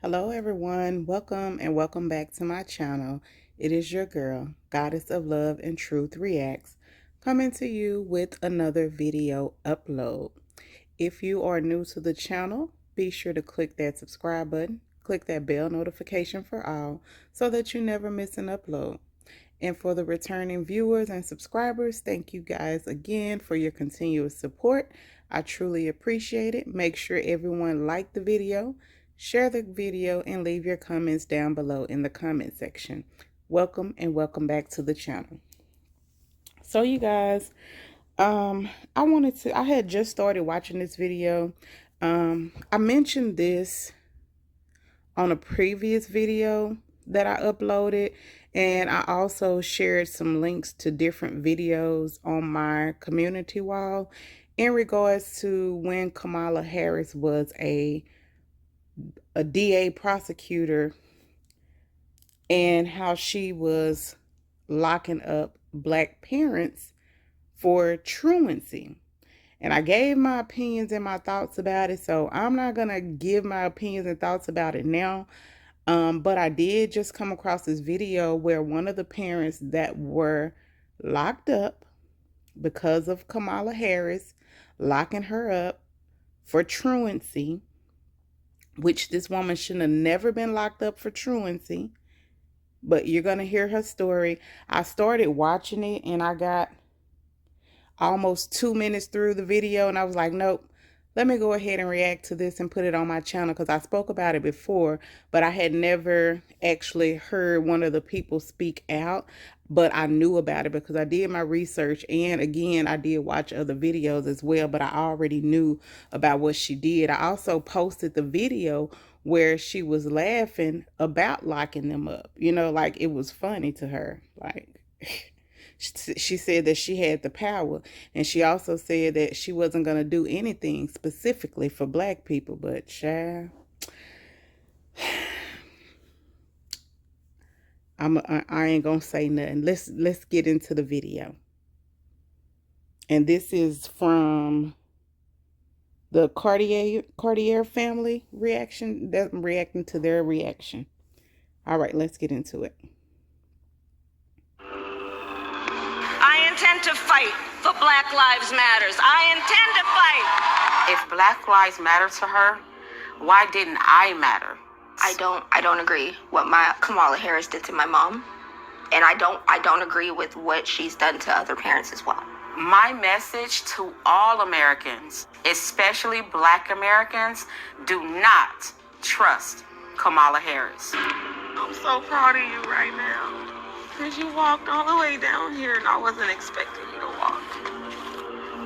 Hello everyone, welcome and welcome back to my channel. It is your girl, Goddess of Love and Truth Reacts, coming to you with another video upload. If you are new to the channel, be sure to click that subscribe button, click that bell notification for all so that you never miss an upload. And for the returning viewers and subscribers, thank you guys again for your continuous support. I truly appreciate it. Make sure everyone like the video, share the video, and leave your comments down below in the comment section. Welcome and welcome back to the channel. So you guys, I had just started watching this video. I mentioned this on a previous video that I uploaded, and I also shared some links to different videos on my community wall in regards to when Kamala Harris was a DA prosecutor and how she was locking up Black parents for truancy. And I gave my opinions and my thoughts about it, so I'm not going to give my opinions and thoughts about it now. But I did just come across this video where one of the parents that were locked up because of Kamala Harris locking her up for truancy, which this woman shouldn't have never been locked up for truancy. But you're going to hear her story. I started watching it and I got almost 2 minutes through the video and I was like, nope, let me go ahead and react to this and put it on my channel, because I spoke about it before, but I had never actually heard one of the people speak out. But I knew about it because I did my research, and again, I did watch other videos as well, but I already knew about what she did. I also posted the video where she was laughing about locking them up, like it was funny to her. Like, she said that she had the power, and she also said that she wasn't going to do anything specifically for Black people. But child, I ain't gonna say nothing. Let's get into the video. And this is from the Cartier family reaction. I'm reacting to their reaction. All right, let's get into it. I intend to fight for Black Lives Matters. I intend to fight. If Black lives matter to her, why didn't I matter? I don't agree what Kamala Harris did to my mom, and I don't agree with what she's done to other parents as well. My message to all Americans, especially Black Americans, do not trust Kamala Harris. I'm so proud of you right now, because you walked all the way down here and I wasn't expecting you to walk.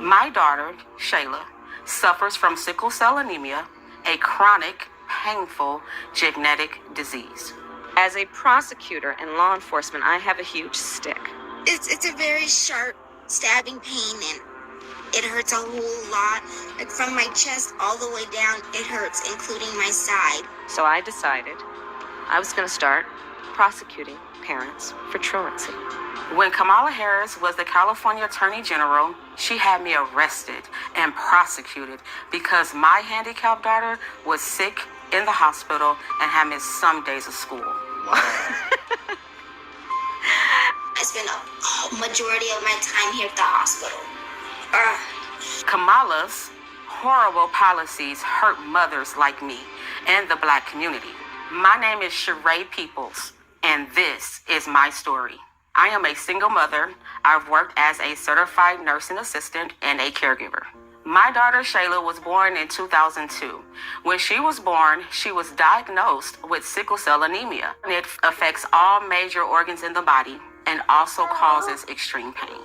My daughter, Shayla, suffers from sickle cell anemia, a chronic, painful genetic disease. As a prosecutor and law enforcement, I have a huge stick. It's a very sharp stabbing pain, and it hurts a whole lot. Like from my chest all the way down, it hurts, including my side. So I decided I was going to start prosecuting parents for truancy. When Kamala Harris was the California Attorney General, she had me arrested and prosecuted because my handicapped daughter was sick in the hospital and had missed some days of school. I spent a majority of my time here at the hospital. Kamala's horrible policies hurt mothers like me and the Black community. My name is Sheree Peoples, and this is my story. I am a single mother. I've worked as a certified nursing assistant and a caregiver. My daughter Shayla was born in 2002. When she was born, she was diagnosed with sickle cell anemia. It affects all major organs in the body and also causes extreme pain.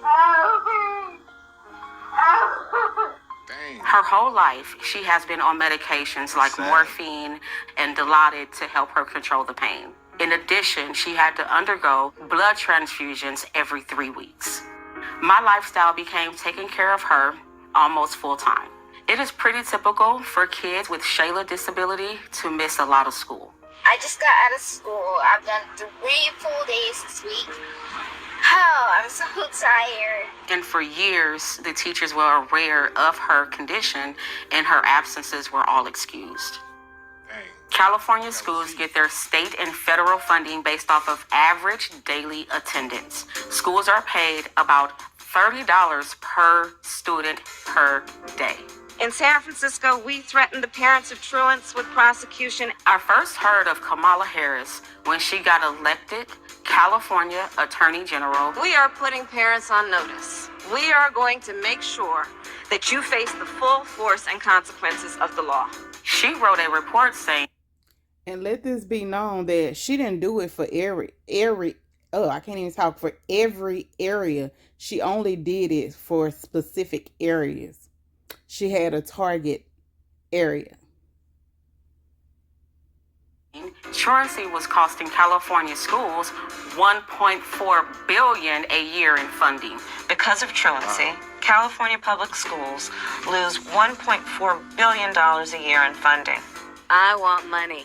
Her whole life, she has been on medications like morphine and Dilaudid to help her control the pain. In addition, she had to undergo blood transfusions every 3 weeks. My lifestyle became taking care of her almost full time. It is pretty typical for kids with Shayla disability to miss a lot of school. I just got out of school. I've done 3 full days this week. Oh, I'm so tired. And for years, the teachers were aware of her condition and her absences were all excused. California schools get their state and federal funding based off of average daily attendance. Schools are paid about $30 per student per day. In San Francisco, we threatened the parents of truants with prosecution. I first heard of Kamala Harris when she got elected California Attorney General. We are putting parents on notice. We are going to make sure that you face the full force and consequences of the law. She wrote a report saying, and let this be known that she didn't do it for I can't even talk, for every area. She only did it for specific areas. She had a target area. truancy was costing California schools $1.4 billion a year in funding. Because of truancy, California public schools lose $1.4 billion a year in funding. I want money.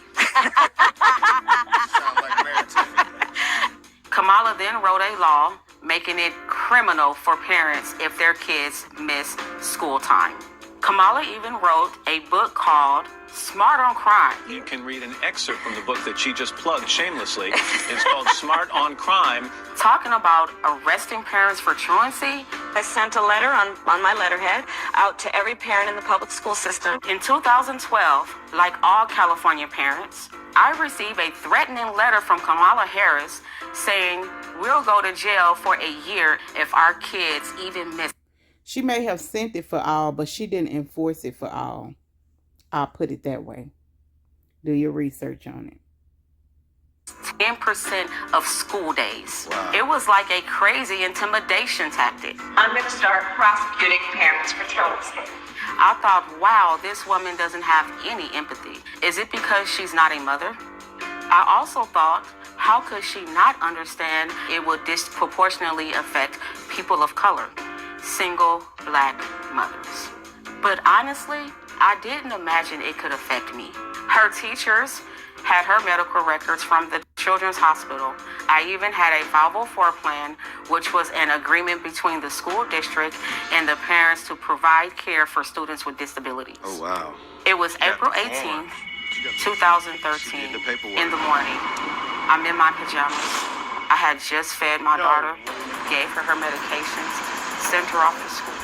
Kamala then wrote a law making it criminal for parents if their kids miss school time. Kamala even wrote a book called Smart on Crime. You can read an excerpt from the book that she just plugged shamelessly. It's called Smart on Crime. Talking about arresting parents for truancy. I sent a letter on my letterhead out to every parent in the public school system. In 2012, like all California parents, I received a threatening letter from Kamala Harris saying we'll go to jail for a year if our kids even miss. She may have sent it for all, but she didn't enforce it for all. I'll put it that way. Do your research on it. 10% of school days. Wow. It was like a crazy intimidation tactic. I'm going to start prosecuting parents for truancy. I thought, wow, this woman doesn't have any empathy. Is it because she's not a mother? I also thought, how could she not understand it would disproportionately affect people of color, single black mothers? But honestly, I didn't imagine it could affect me. Her teachers had her medical records from the Children's Hospital. I even had a 504 plan, which was an agreement between the school district and the parents to provide care for students with disabilities. Oh, wow. It was April 18th, 2013, in the morning. I'm in my pajamas. I had just fed my daughter, gave her medications, sent her off to school.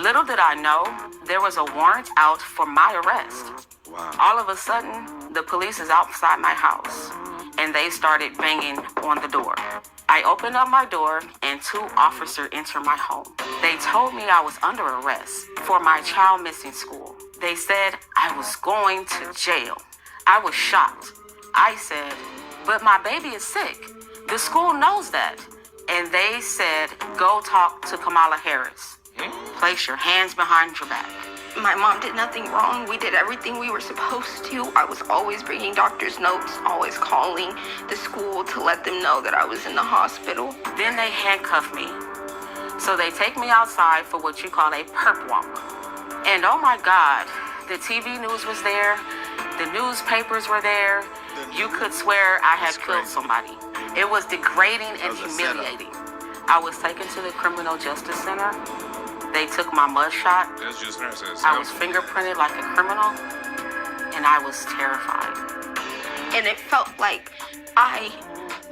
Little did I know, there was a warrant out for my arrest. Wow. All of a sudden, the police is outside my house, and they started banging on the door. I opened up my door, and 2 officers entered my home. They told me I was under arrest for my child missing school. They said I was going to jail. I was shocked. I said, but my baby is sick. The school knows that. And they said, go talk to Kamala Harris. Place your hands behind your back. My mom did nothing wrong. We did everything we were supposed to. I was always bringing doctor's notes, always calling the school to let them know that I was in the hospital. Then they handcuff me. So they take me outside for what you call a perp walk. And oh my God, the TV news was there. The newspapers were there. You could swear I had killed somebody. It was degrading and humiliating. I was taken to the Criminal Justice Center. They took my mug shot. I was fingerprinted like a criminal, and I was terrified. And it felt like I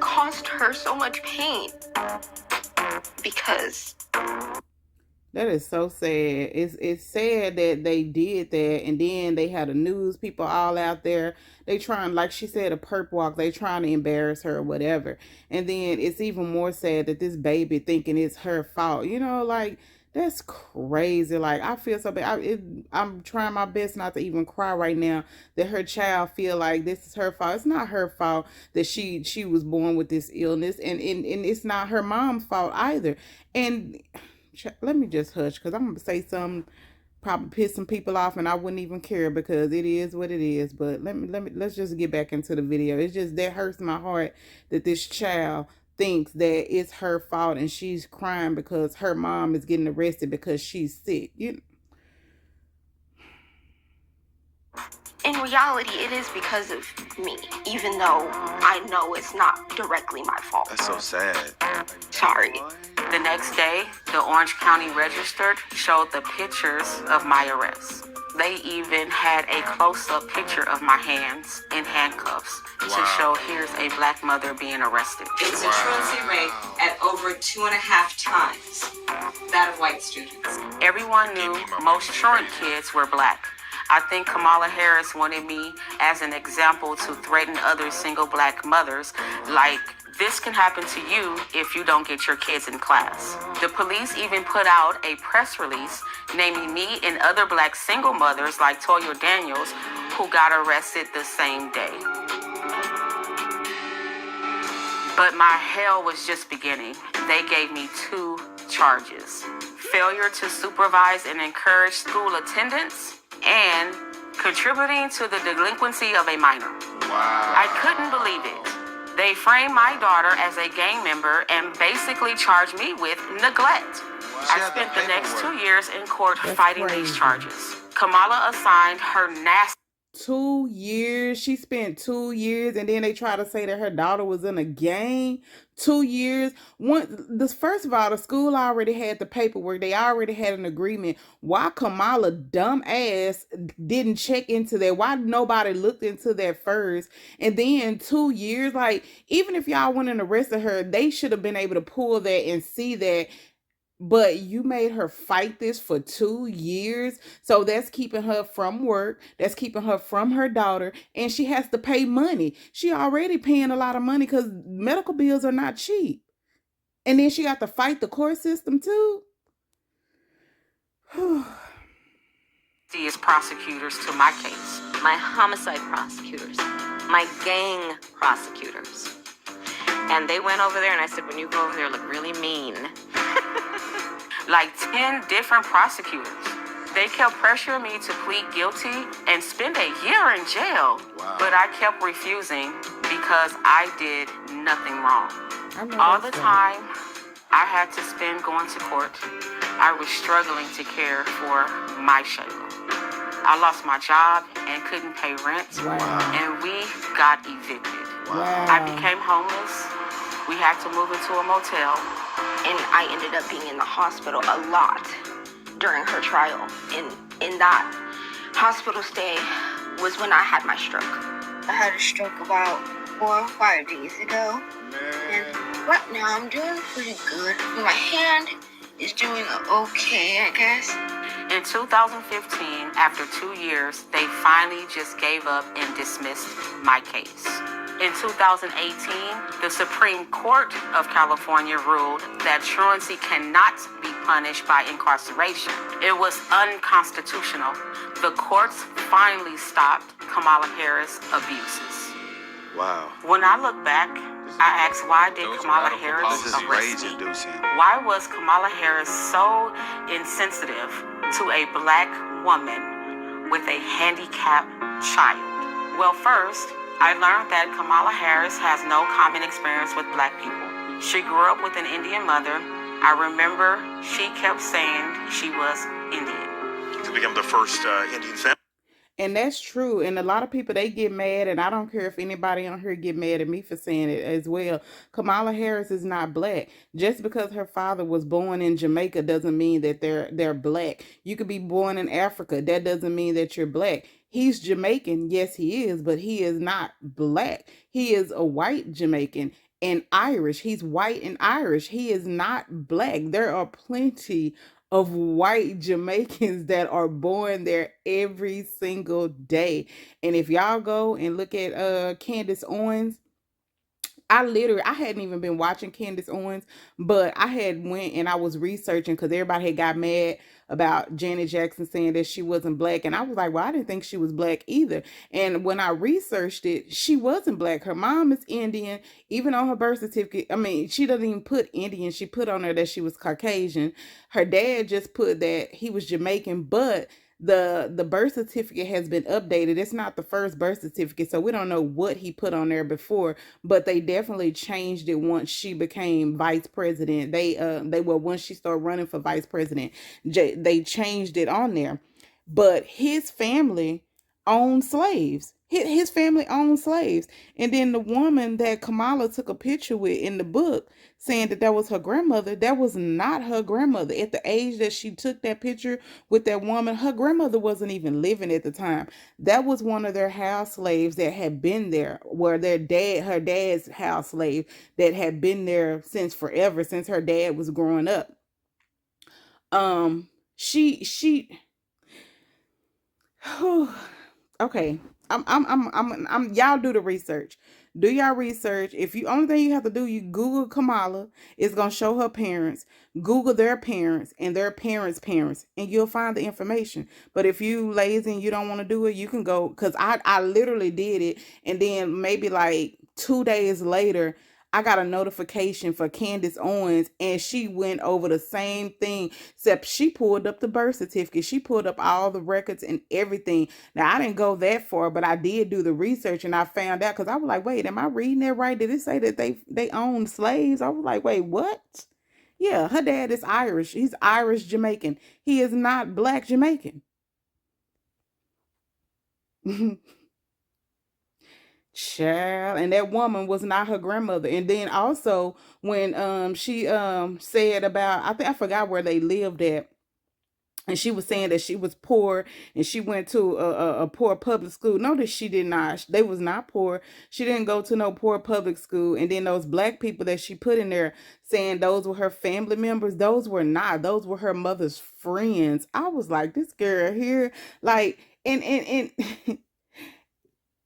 caused her so much pain because... That is so sad. It's sad that they did that, and then they had the news people all out there. They trying, like she said, a perp walk. They trying to embarrass her or whatever. And then it's even more sad that this baby thinking it's her fault. You know, like... That's crazy. Like, I feel so bad. I'm trying my best not to even cry right now that her child feel like this is her fault. It's not her fault that she was born with this illness, and it's not her mom's fault either. And let me just hush, because I'm gonna say something probably piss some people off, and I wouldn't even care because it is what it is. But let's just get back into the video. It's just that hurts my heart that this child thinks that it's her fault and she's crying because her mom is getting arrested because she's sick. In reality, it is because of me, even though I know it's not directly my fault. That's so sad. Sorry. The next day, the Orange County Register showed the pictures of my arrest. They even had a close-up picture of my hands in handcuffs to show here's a black mother being arrested. It's a truancy rate at over 2.5 times that of white students. Everyone knew most truant kids were black. I think Kamala Harris wanted me as an example to threaten other single black mothers, like, this can happen to you if you don't get your kids in class. The police even put out a press release naming me and other black single mothers like Toya Daniels, who got arrested the same day. But my hell was just beginning. They gave me 2 charges: failure to supervise and encourage school attendance, and contributing to the delinquency of a minor. I couldn't believe it. They framed my daughter as a gang member and basically charged me with neglect. I spent the next 2 years in court fighting these charges. Kamala assigned her nasty 2 years. She spent 2 years, and then they try to say that her daughter was in a gang. 2 years. First of all, the school already had the paperwork. They already had an agreement. Why Kamala dumb ass didn't check into that? Why nobody looked into that first? And then 2 years, like, even if y'all went and arrested her, they should have been able to pull that and see that. But you made her fight this for 2 years. So that's keeping her from work. That's keeping her from her daughter. And she has to pay money. She already paying a lot of money because medical bills are not cheap. And then she got to fight the court system too. prosecutors to my case. My homicide prosecutors, my gang prosecutors. And they went over there and I said, when you go over there, look really mean. Like 10 different prosecutors. They kept pressuring me to plead guilty and spend a year in jail. Wow. But I kept refusing because I did nothing wrong. All the time I had to spend going to court, I was struggling to care for my Shayla. I lost my job and couldn't pay rent. Wow. And we got evicted. Wow. I became homeless. We had to move into a motel. And I ended up being in the hospital a lot during her trial. And in that hospital stay was when I had my stroke. I had a stroke about 4 or 5 days ago. And right now I'm doing pretty good. My hand is doing okay, I guess. In 2015, after 2 years, they finally just gave up and dismissed my case. In 2018, the Supreme Court of California ruled that truancy cannot be punished by incarceration. It was unconstitutional. The courts finally stopped Kamala Harris' abuses. Wow. When I look back, I ask, why did Kamala Harris This is arrest me? rage-inducing. Why was Kamala Harris so insensitive to a black woman with a handicapped child? Well, first, I learned that Kamala Harris has no common experience with black people. She grew up with an Indian mother. I remember she kept saying she was Indian. To become the first Indian family. And that's true. And a lot of people, they get mad. And I don't care if anybody on here get mad at me for saying it as well. Kamala Harris is not black. Just because her father was born in Jamaica doesn't mean that they're black. You could be born in Africa. That doesn't mean that you're black. He's Jamaican. Yes, he is. But he is not black. He is a white Jamaican and Irish. He's white and Irish. He is not black. There are plenty of white Jamaicans that are born there every single day. And if y'all go and look at Candace Owens, I hadn't even been watching Candace Owens, but I had went and I was researching because everybody had got mad about Janet Jackson saying that she wasn't black. And I was like, well, I didn't think she was black either. And when I researched it, she wasn't black. Her mom is Indian. Even on her birth certificate, I mean, she doesn't even put Indian. She put on there that she was Caucasian. Her dad just put that he was Jamaican, but the birth certificate has been updated. It's not the first birth certificate, so we don't know what he put on there before, but they definitely changed it once she became vice president. Once she started running for vice president, they changed it on there. But his family owned slaves. His family owned slaves. And then the woman that Kamala took a picture with in the book saying that was her grandmother, that was not her grandmother. At the age that she took that picture with that woman, her grandmother wasn't even living at the time. That was one of their house slaves that had been there, where her dad's house slave that had been there since forever, since her dad was growing up. She okay. I'm y'all do the research. Do y'all research. If you only thing you have to do, you Google Kamala, it's gonna show her parents, Google their parents and their parents' parents, and you'll find the information. But if you lazy and you don't want to do it, you can go, because I literally did it, and then maybe like 2 days later, I got a notification for Candace Owens, and she went over the same thing, except she pulled up the birth certificate. She pulled up all the records and everything. Now, I didn't go that far, but I did do the research, and I found out, because I was like, wait, am I reading that right? Did it say that they owned slaves? I was like, wait, what? Yeah, her dad is Irish. He's Irish Jamaican. He is not Black Jamaican. Child, and that woman was not her grandmother. And then also when she said about, I forgot where they lived at, and she was saying that she was poor and she went to a poor public school. No, that she did not. They was not poor. She didn't go to no poor public school. And then those black people that she put in there saying those were her family members, those were not. Those were her mother's friends. I was like, this girl here, like, and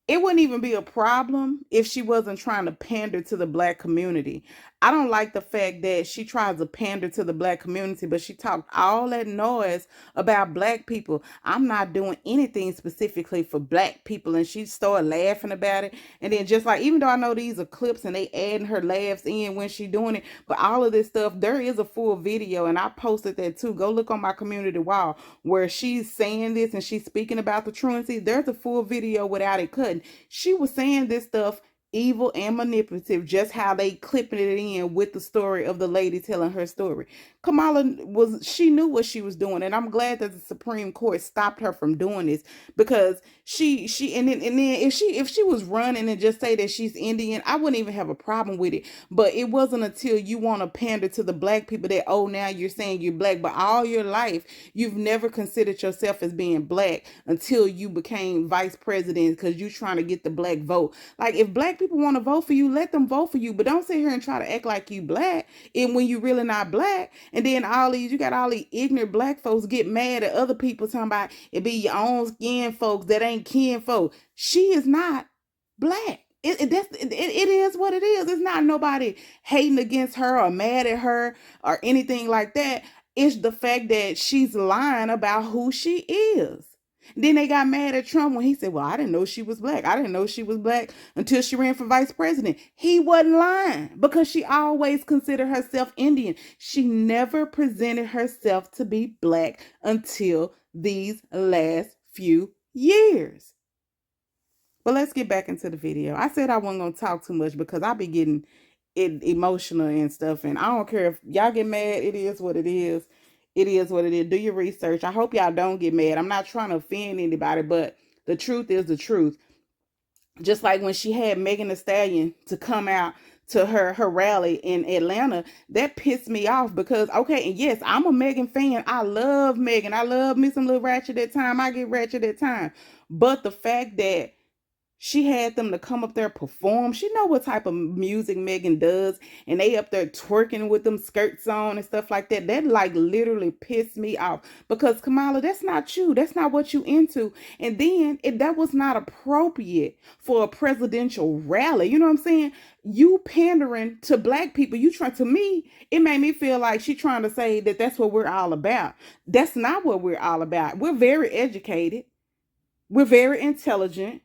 it wouldn't even be a problem if she wasn't trying to pander to the Black community. I don't like the fact that she tries to pander to the Black community, but she talked all that noise about Black people. I'm not doing anything specifically for Black people. And she started laughing about it. And then just like, even though I know these are clips and they adding her laughs in when she doing it, but all of this stuff, there is a full video, and I posted that too. Go look on my community wall where she's saying this and she's speaking about the truancy. There's a full video without it cutting. She was saying this stuff evil and manipulative, just how they clipping it in with the story of the lady telling her story. Kamala she knew what she was doing, and I'm glad that the Supreme Court stopped her from doing this, because she and then if she was running and just say that she's Indian, I wouldn't even have a problem with it. But it wasn't until you want to pander to the Black people that, oh, now you're saying you're Black, but all your life you've never considered yourself as being Black until you became vice president, because you're trying to get the Black vote. Like, if Black people want to vote for you, let them vote for you, but don't sit here and try to act like you Black and when you really not Black. And then you got all these ignorant Black folks get mad at other people talking about it be your own skin folks that ain't kin folk. She is not Black. It is what it is. It's not nobody hating against her or mad at her or anything like that. It's the fact that she's lying about who she is. Then they got mad at Trump when he said, well, I didn't know she was Black. I didn't know she was Black until she ran for vice president. He wasn't lying, because she always considered herself Indian. She never presented herself to be Black until these last few years. But let's get back into the video. I said I wasn't going to talk too much because I be getting emotional and stuff. And I don't care if y'all get mad. It is what it is. It is what it is. Do your research. I hope y'all don't get mad. I'm not trying to offend anybody, but the truth is the truth. Just like when she had Megan Thee Stallion to come out to her rally in Atlanta, that pissed me off because, okay, and yes, I'm a Megan fan. I love Megan. I love me some little ratchet at time. I get ratchet at time. But the fact that she had them to come up there perform. She know what type of music Megan does. And they up there twerking with them skirts on and stuff like that. That like literally pissed me off. Because Kamala, that's not you. That's not what you into. And then that was not appropriate for a presidential rally. You know what I'm saying? You pandering to Black people. To me, it made me feel like she trying to say that that's what we're all about. That's not what we're all about. We're very educated. We're very intelligent.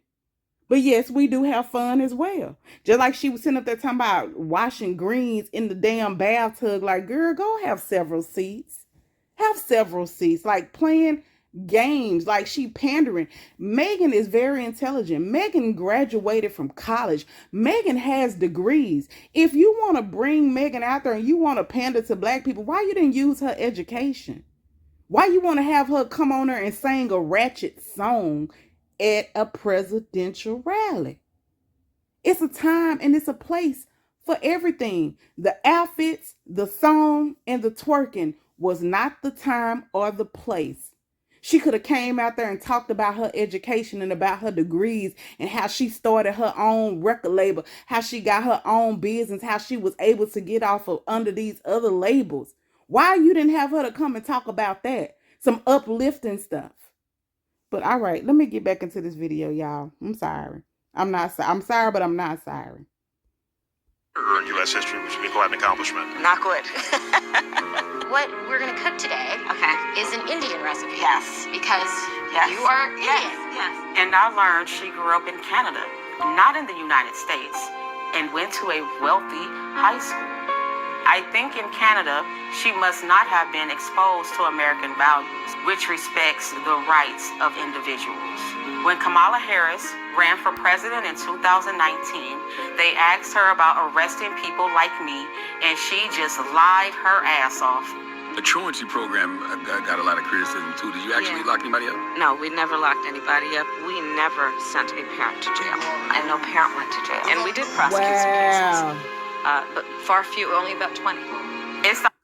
But yes, we do have fun as well. Just like she was sitting up there talking about washing greens in the damn bathtub. Like, girl, go have several seats. Have several seats. Like playing games. Like she pandering. Megan is very intelligent. Megan graduated from college. Megan has degrees. If you want to bring Megan out there and you want to pander to Black people, why you didn't use her education? Why you want to have her come on there and sing a ratchet song at a presidential rally. It's a time and it's a place for everything. The outfits, the song, and the twerking was not the time or the place. She could have came out there and talked about her education and about her degrees and how she started her own record label, how she got her own business, how she was able to get off of under these other labels. Why you didn't have her to come and talk about that? Some uplifting stuff. But all right, let me get back into this video, y'all. I'm sorry. I'm sorry, but I'm not sorry. In U.S. history, which would be quite an accomplishment. Not good. What we're gonna cook today is an Indian recipe. Yes. Because Yes. you are Indian. Yes. And I learned she grew up in Canada, not in the United States, and went to a wealthy high school. I think in Canada, she must not have been exposed to American values, which respects the rights of individuals. When Kamala Harris ran for president in 2019, they asked her about arresting people like me, and she just lied her ass off. The truancy program got a lot of criticism too. Did you actually lock anybody up? No, we never locked anybody up. We never sent a parent to jail. And no parent went to jail. And we did prosecute some cases. But far few, only about 20.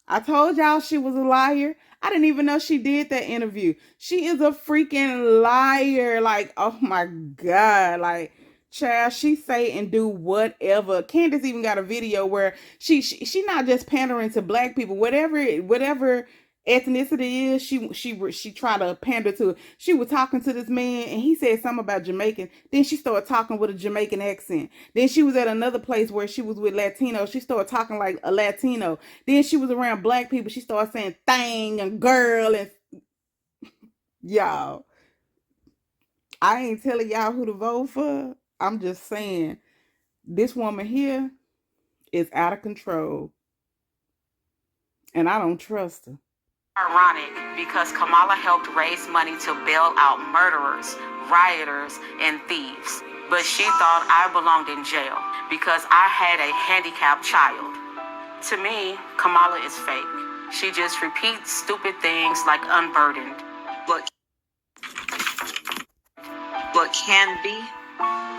I told y'all she was a liar. I didn't even know she did that interview. She is a freaking liar. Like, oh my God. Like, child, she say and do whatever. Candace even got a video where she not just pandering to black people. Whatever ethnicity is, she tried to pander to. She was talking to this man and he said something about Jamaican. Then she started talking with a Jamaican accent. Then she was at another place where she was with Latinos. She started talking like a Latino. Then she was around black people. She started saying thing and girl and y'all. I ain't telling y'all who to vote for. I'm just saying this woman here is out of control. And I don't trust her. Ironic because Kamala helped raise money to bail out murderers, rioters, and thieves. But she thought I belonged in jail because I had a handicapped child. To me, Kamala is fake. She just repeats stupid things like unburdened. What can be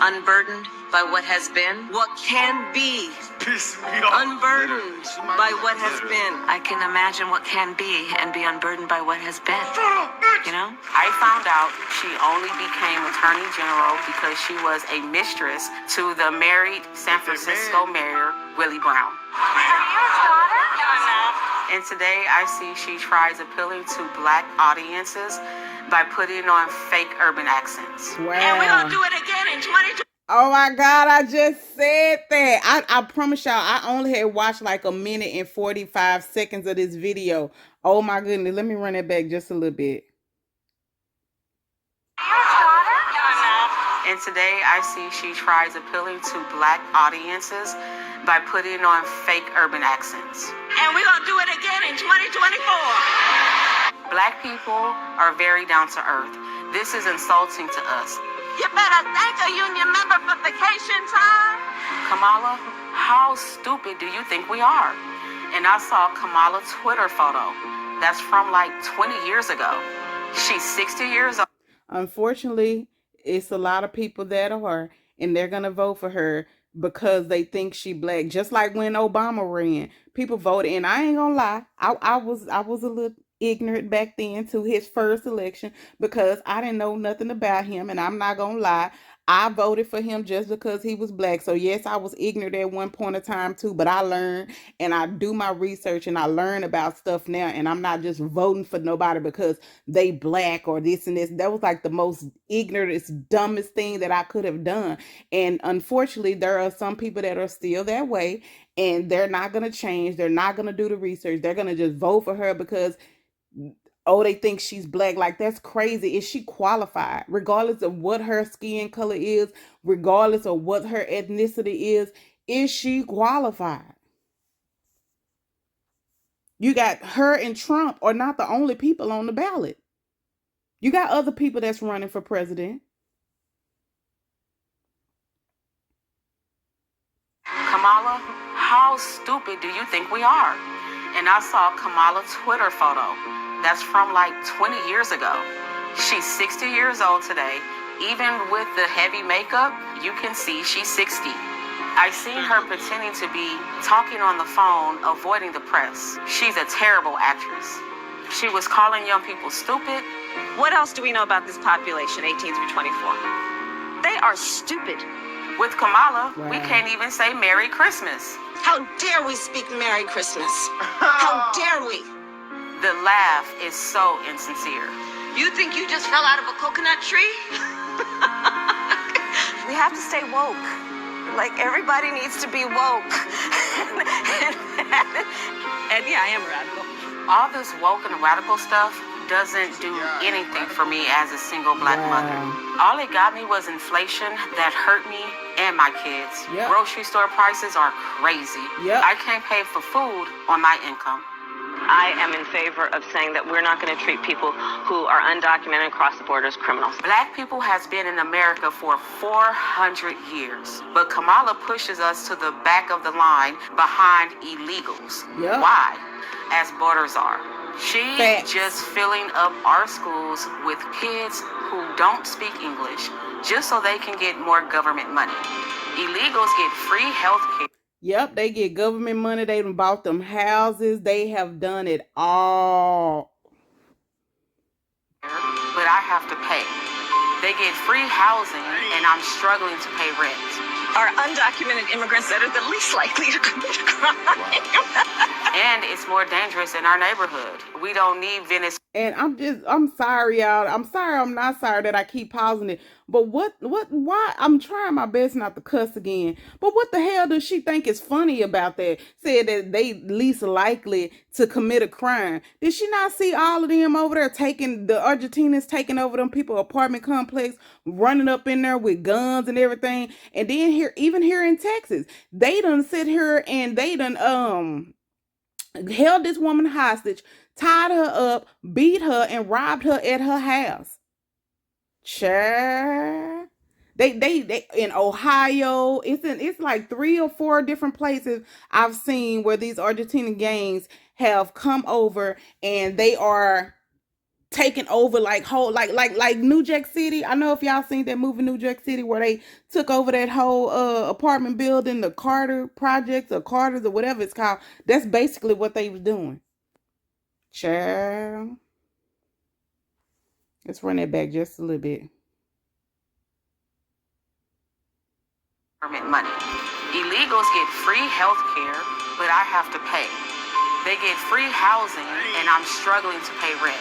unburdened by what has been? What can be unburdened by what has been? I can imagine what can be and be unburdened by what has been. You know? I found out she only became Attorney General because she was a mistress to the married San Francisco Mayor, Willie Brown. And today I see she tries appealing to black audiences by putting on fake urban accents. Wow. And we're going to do it again in 2020. Oh my God, I just said that. I promise y'all, I only had watched like a minute and 45 seconds of this video. Oh my goodness, let me run it back just a little bit. And today I see she tries appealing to black audiences by putting on fake urban accents. And we're going to do it again in 2024. Black people are very down to earth. This is insulting to us. You better thank a union member for vacation time. Kamala, how stupid do you think we are? And I saw Kamala's Twitter photo. That's from like 20 years ago. She's 60 years old. Unfortunately, it's a lot of people that are, and they're going to vote for her because they think she black. Just like when Obama ran, people voted, and I ain't gonna lie, I was a little ignorant back then to his first election because I didn't know nothing about him, and I'm not gonna lie, I voted for him just because he was black. So yes, I was ignorant at one point of time too, but I learned and I do my research and I learn about stuff now, and I'm not just voting for nobody because they black or this and this. That was like the most ignorant, dumbest thing that I could have done. And unfortunately, there are some people that are still that way, and they're not going to change. They're not going to do the research. They're going to just vote for her because they think she's black. Like, that's crazy. Is she qualified? Regardless of what her skin color is, regardless of what her ethnicity is she qualified? You got her and Trump are not the only people on the ballot. You got other people that's running for president. Kamala, how stupid do you think we are? And I saw Kamala's Twitter photo. That's from like 20 years ago. She's 60 years old today, Even with the heavy makeup, you can see she's 60. I seen her pretending to be talking on the phone, avoiding the press. She's a terrible actress. She was calling young people stupid. What else do we know about this population, 18 through 24? They are stupid. With Kamala, Wow. we can't even say Merry Christmas. How dare we speak Merry Christmas? How dare we? The laugh is so insincere. You think you just fell out of a coconut tree? We have to stay woke. Like, everybody needs to be woke. And yeah, I am radical. All this woke and radical stuff doesn't do anything for me as a single black mother. All it got me was inflation that hurt me and my kids. Yep. Grocery store prices are crazy. Yep. I can't pay for food on my income. I am in favor of saying that we're not going to treat people who are undocumented across the border as criminals. Black people has been in America for 400 years, but Kamala pushes us to the back of the line behind illegals. Yep. Why? As borders are. She's Facts. just filling up our schools with kids who don't speak English just so they can get more government money. Illegals get free health care. Yep, they get government money. They done bought them houses. They have done it all. But I have to pay. They get free housing, and I'm struggling to pay rent. Are undocumented immigrants that are the least likely to commit a crime. And it's more dangerous in our neighborhood. We don't need Venice. And I'm sorry, y'all. I'm sorry, I'm not sorry that I keep pausing it. But why? I'm trying my best not to cuss again. But what the hell does she think is funny about that? Said that they least likely to commit a crime. Did she not see all of them over there the Argentinians taking over them people apartment complex, running up in there with guns and everything? And then even here in Texas, they done sit here and they done held this woman hostage, tied her up, beat her, and robbed her at her house. Sure. They in Ohio, it's like 3 or 4 different places I've seen where these Argentinian gangs have come over and they are taking over like New Jack City. I know if y'all seen that movie New Jack City where they took over that whole apartment building, the Carter projects or Carters or whatever it's called. That's basically what they was doing. Child. Let's run that back just a little bit. Money. Illegals get free health care, but I have to pay. They get free housing, and I'm struggling to pay rent.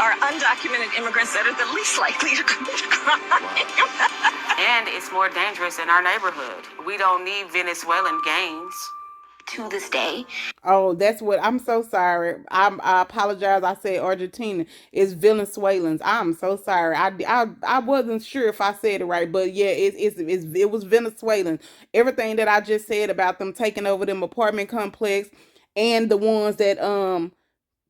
Are undocumented immigrants that are the least likely to commit a crime. And it's more dangerous in our neighborhood. We don't need Venezuelan gangs. To this day, Oh, that's what I'm so sorry. I apologize. I said Argentina. It's Venezuelans. I'm so sorry. I wasn't sure if I said it right, but yeah, it was Venezuelan. Everything that I just said about them taking over them apartment complex and the ones that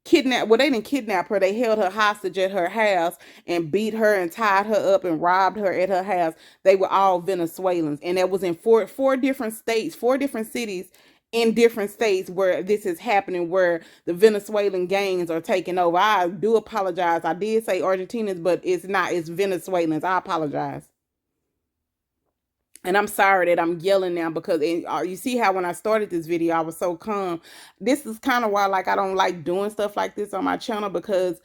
kidnapped. Well, they didn't kidnap her. They held her hostage at her house and beat her and tied her up and robbed her at her house. They were all Venezuelans, and that was in four different states, 4 different cities in different states where this is happening, where the Venezuelan gangs are taking over. I do apologize. I did say Argentinians, but it's not. It's Venezuelans. I apologize. And I'm sorry that I'm yelling now because you see how when I started this video, I was so calm. This is kind of why I don't like doing stuff like this on my channel, because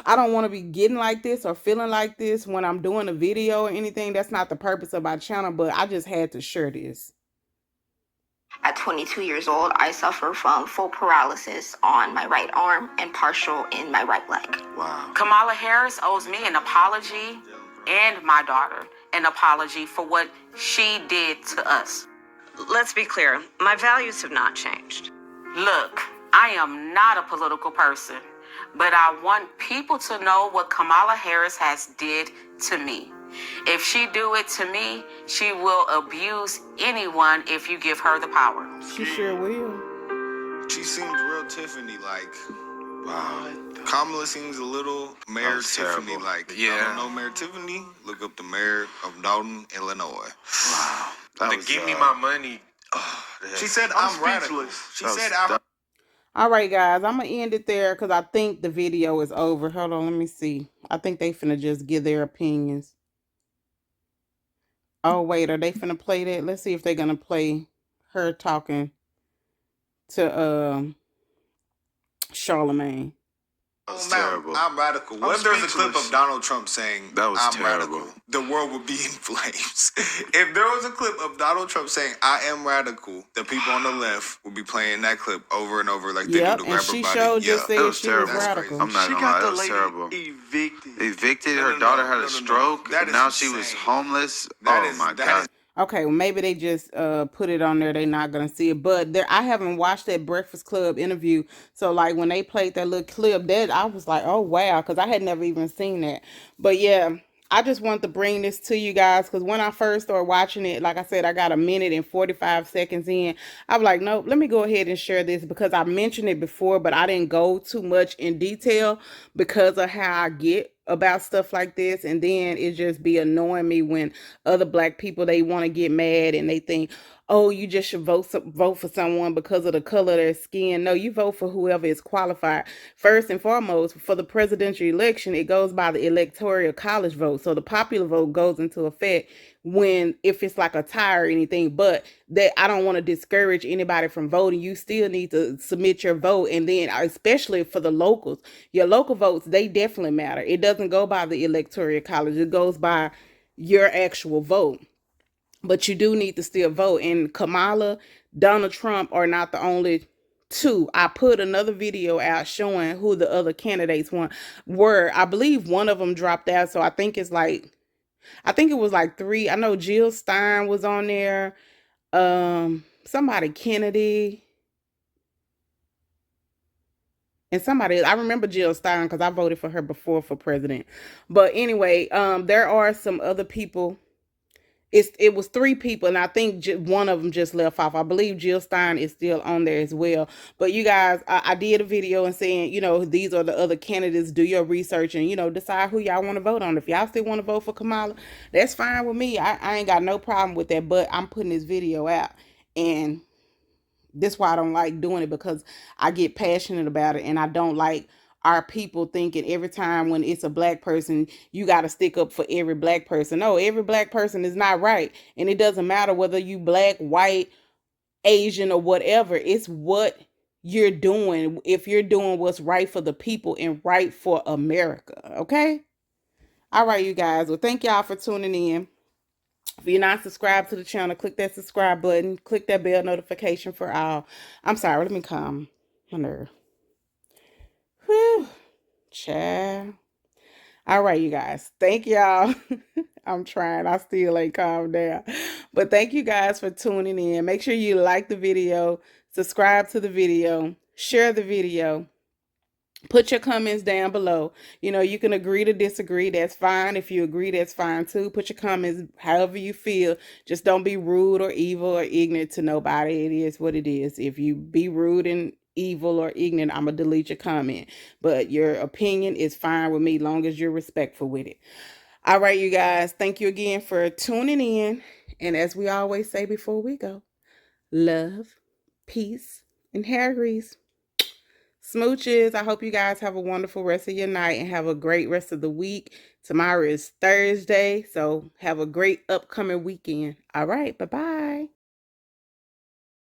I don't want to be getting like this or feeling like this when I'm doing a video or anything. That's not the purpose of my channel, but I just had to share this. at 22 years old, I suffer from full paralysis on my right arm and partial in my right leg. Wow. Kamala Harris owes me an apology and my daughter an apology for what she did to us. Let's be clear, my values have not changed. Look, I am not a political person, but I want people to know what Kamala Harris has did to me. If she do it to me, she will abuse anyone if you give her the power. She sure will. She seems real Tiffany-like. Wow. Kamala seems a little Mayor That's Tiffany-like. terrible. Yeah. I don't know Mayor Tiffany. Look up the mayor of Dalton, Illinois. Wow. That was, give me my money. She said, I'm speechless. She said, All right, guys, I'm going to end it there because I think the video is over. Hold on, let me see. I think they finna just give their opinions. Oh, wait, are they finna play that? Let's see if they're going to play her talking to Charlemagne. That's terrible. I'm radical. What if there's a clip of Donald Trump saying That was I'm terrible. radical? The world would be in flames. If there was a clip of Donald Trump saying I am radical, the people on the left would be playing that clip over and over like they do to And grab she her body. showed just That said was she was terrible. radical. I'm not gonna lie, that was terrible. Evicted. Her daughter had a stroke. That is Now she was insane. homeless. That Oh is- my that god. is- Okay, well, maybe they just put it on there. They're not gonna see it, but there, I haven't watched that Breakfast Club interview. So like when they played that little clip, that I was like, oh wow, because I had never even seen that. But yeah, I just wanted to bring this to you guys because when I first started watching it, like I said, I got a minute and 45 seconds in. I was like, nope, let me go ahead and share this because I mentioned it before, but I didn't go too much in detail because of how I get about stuff like this. And then it just be annoying me when other black people, they want to get mad and they think, oh, you just should vote for someone because of the color of their skin. No, you vote for whoever is qualified. First and foremost, for the presidential election, it goes by the electoral college vote. So the popular vote goes into effect if it's like a tie or anything. But that I don't want to discourage anybody from voting. You still need to submit your vote. And then especially for the locals, your local votes, they definitely matter. It doesn't go by the electoral college. It goes by your actual vote. But you do need to still vote. And Kamala, Donald Trump are not the only two. I put another video out showing who the other candidates were. I believe one of them dropped out. So I think it was like 3. I know Jill Stein was on there. Somebody Kennedy. And somebody, I remember Jill Stein because I voted for her before for president. But anyway, there are some other people. It was 3 people, and I think one of them just left off. I believe Jill Stein is still on there as well. But you guys, I did a video and saying, these are the other candidates. Do your research and, decide who y'all want to vote on. If y'all still want to vote for Kamala, that's fine with me. I ain't got no problem with that. But I'm putting this video out, and that's why I don't like doing it, because I get passionate about it, and I don't like our people thinking every time when it's a black person, you got to stick up for every black person. No, every black person is not right. And it doesn't matter whether you black, white, Asian, or whatever. It's what you're doing. If you're doing what's right for the people and right for America. Okay? All right, you guys. Well, thank y'all for tuning in. If you're not subscribed to the channel, click that subscribe button. Click that bell notification for all. I'm sorry. Let me calm my nerve. Whew. Child. All right, you guys. Thank y'all. I'm trying. I still ain't calmed down. But thank you guys for tuning in. Make sure you like the video, subscribe to the video, share the video. Put your comments down below. You can agree to disagree. That's fine. If you agree, that's fine too. Put your comments however you feel. Just don't be rude or evil or ignorant to nobody. It is what it is. If you be rude and evil or ignorant, I'm going to delete your comment. But your opinion is fine with me, long as you're respectful with it. All right, you guys. Thank you again for tuning in. And as we always say before we go, love, peace, and hair grease. Smooches. I hope you guys have a wonderful rest of your night and have a great rest of the week. Tomorrow is Thursday, so have a great upcoming weekend. All right, bye-bye.